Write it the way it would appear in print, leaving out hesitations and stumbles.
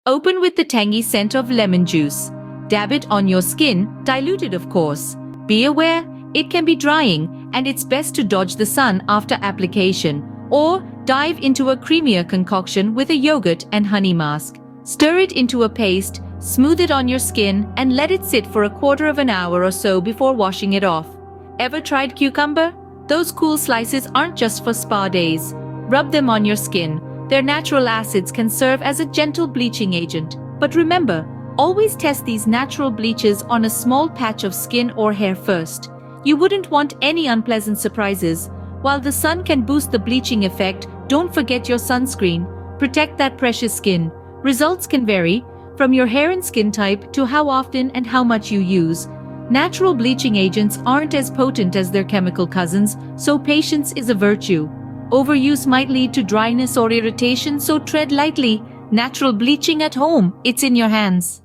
Open with the tangy scent of lemon juice. Dab it on your skin, diluted of course. Be aware, it can be drying, and it's best to dodge the sun after application, or dive into a creamier concoction with a yogurt and honey mask. Stir it into a paste, smooth it on your skin, and let it sit for a quarter of an hour or so before washing it off. Ever tried cucumber? Those cool slices aren't just for spa days. Rub them on your skin. Their natural acids can serve as a gentle bleaching agent. But remember, always test these natural bleaches on a small patch of skin or hair first. You wouldn't want any unpleasant surprises. While the sun can boost the bleaching effect, don't forget your sunscreen. Protect that precious skin. Results can vary, from your hair and skin type to how often and how much you use. Natural bleaching agents aren't as potent as their chemical cousins, so patience is a virtue. Overuse might lead to dryness or irritation, so tread lightly. Natural bleaching at home, it's in your hands.